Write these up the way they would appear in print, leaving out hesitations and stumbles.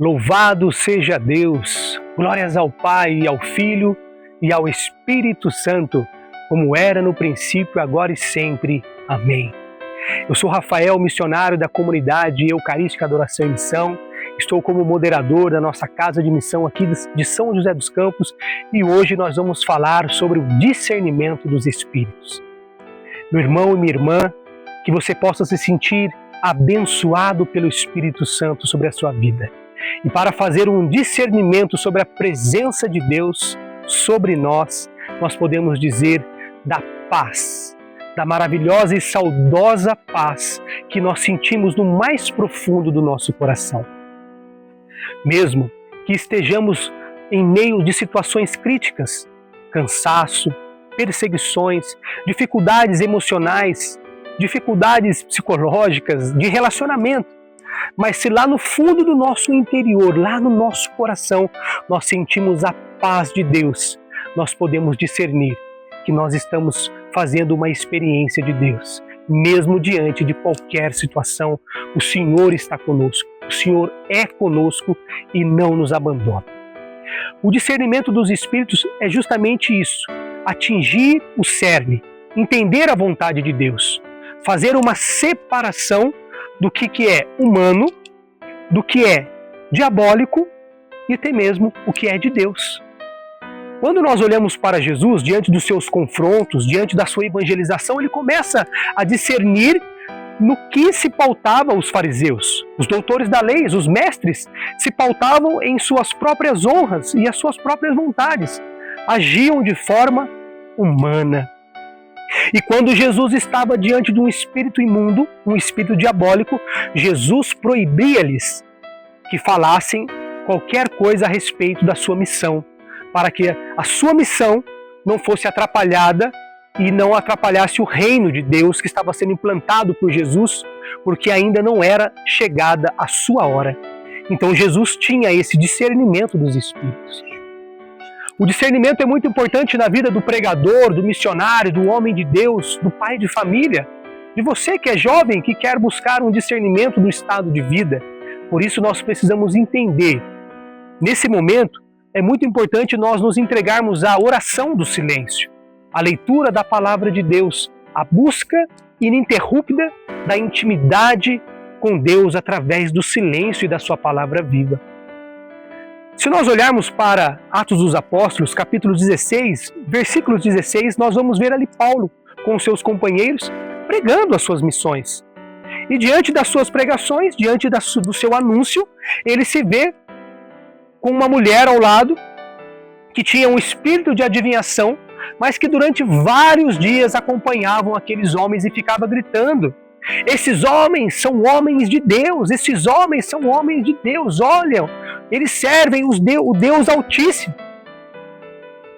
Louvado seja Deus, glórias ao Pai, ao Filho e ao Espírito Santo, como era no princípio, agora e sempre. Amém. Eu sou Rafael, missionário da comunidade Eucarística Adoração e Missão. Estou como moderador da nossa casa de missão aqui de São José dos Campos e hoje nós vamos falar sobre o discernimento dos Espíritos. Meu irmão e minha irmã, que você possa se sentir abençoado pelo Espírito Santo sobre a sua vida. E para fazer um discernimento sobre a presença de Deus sobre nós, nós podemos dizer da paz, da maravilhosa e saudosa paz que nós sentimos no mais profundo do nosso coração. Mesmo que estejamos em meio de situações críticas, cansaço, perseguições, dificuldades emocionais, dificuldades psicológicas, de relacionamento, mas se lá no fundo do nosso interior, lá no nosso coração, nós sentimos a paz de Deus, nós podemos discernir que nós estamos fazendo uma experiência de Deus. Mesmo diante de qualquer situação, o Senhor está conosco, o Senhor é conosco e não nos abandona. O discernimento dos Espíritos é justamente isso, atingir o cerne, entender a vontade de Deus, fazer uma separação do que é humano, do que é diabólico e até mesmo o que é de Deus. Quando nós olhamos para Jesus, diante dos seus confrontos, diante da sua evangelização, ele começa a discernir no que se pautavam os fariseus. Os doutores da lei, os mestres, se pautavam em suas próprias honras e as suas próprias vontades. Agiam de forma humana. E quando Jesus estava diante de um espírito imundo, um espírito diabólico, Jesus proibia-lhes que falassem qualquer coisa a respeito da sua missão, para que a sua missão não fosse atrapalhada e não atrapalhasse o reino de Deus que estava sendo implantado por Jesus, porque ainda não era chegada a sua hora. Então Jesus tinha esse discernimento dos espíritos. O discernimento é muito importante na vida do pregador, do missionário, do homem de Deus, do pai de família, de você que é jovem, que quer buscar um discernimento do estado de vida. Por isso nós precisamos entender. Nesse momento, é muito importante nós nos entregarmos à oração do silêncio, à leitura da palavra de Deus, à busca ininterrupta da intimidade com Deus através do silêncio e da sua palavra viva. Se nós olharmos para Atos dos Apóstolos, capítulo 16, versículo 16, nós vamos ver ali Paulo com seus companheiros pregando as suas missões. E diante das suas pregações, diante do seu anúncio, ele se vê com uma mulher ao lado que tinha um espírito de adivinhação, mas que durante vários dias acompanhavam aqueles homens e ficava gritando: esses homens são homens de Deus, esses homens são homens de Deus, olham, eles servem o Deus Altíssimo.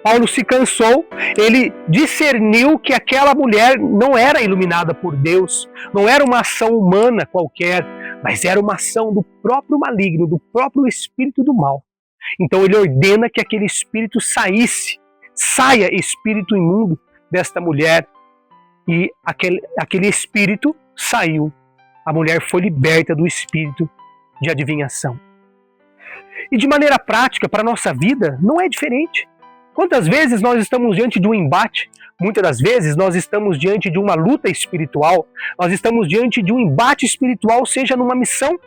Paulo se cansou, ele discerniu que aquela mulher não era iluminada por Deus, não era uma ação humana qualquer, mas era uma ação do próprio maligno, do próprio espírito do mal. Então ele ordena que aquele espírito saia espírito imundo desta mulher, e aquele espírito saiu. A mulher foi liberta do espírito de adivinhação. E de maneira prática, para a nossa vida, não é diferente. Quantas vezes nós estamos diante de um embate? Muitas das vezes nós estamos diante de uma luta espiritual, nós estamos diante de um embate espiritual, seja numa missão.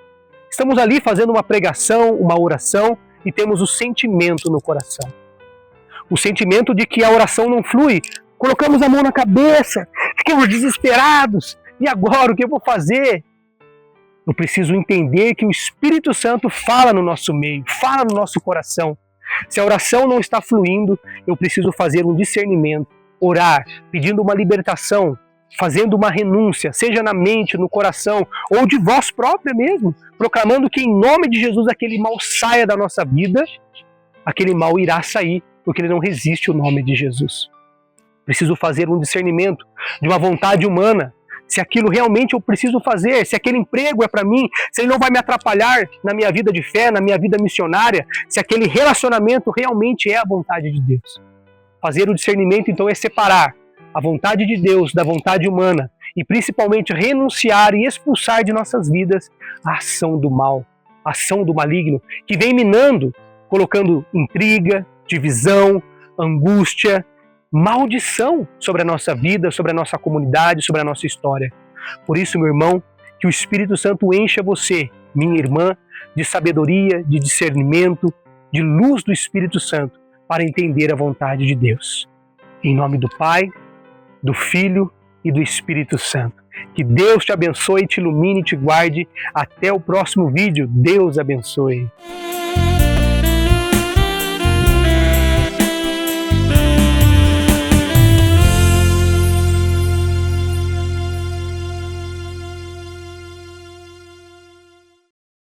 Estamos ali fazendo uma pregação, uma oração, e temos o sentimento no coração. O sentimento de que a oração não flui. Colocamos a mão na cabeça, ficamos desesperados. E agora, o que eu vou fazer? Eu preciso entender que o Espírito Santo fala no nosso meio, fala no nosso coração. Se a oração não está fluindo, eu preciso fazer um discernimento, orar, pedindo uma libertação, fazendo uma renúncia, seja na mente, no coração, ou de voz própria mesmo, proclamando que em nome de Jesus aquele mal saia da nossa vida, aquele mal irá sair, porque ele não resiste ao nome de Jesus. Preciso fazer um discernimento de uma vontade humana, se aquilo realmente eu preciso fazer, se aquele emprego é para mim, se ele não vai me atrapalhar na minha vida de fé, na minha vida missionária, se aquele relacionamento realmente é a vontade de Deus. Fazer o discernimento, então, é separar a vontade de Deus da vontade humana e principalmente renunciar e expulsar de nossas vidas a ação do mal, ação do maligno que vem minando, colocando intriga, divisão, angústia, maldição sobre a nossa vida, sobre a nossa comunidade, sobre a nossa história. Por isso, meu irmão, que o Espírito Santo encha você, minha irmã, de sabedoria, de discernimento, de luz do Espírito Santo para entender a vontade de Deus. Em nome do Pai, do Filho e do Espírito Santo. Que Deus te abençoe, te ilumine e te guarde. Até o próximo vídeo. Deus abençoe.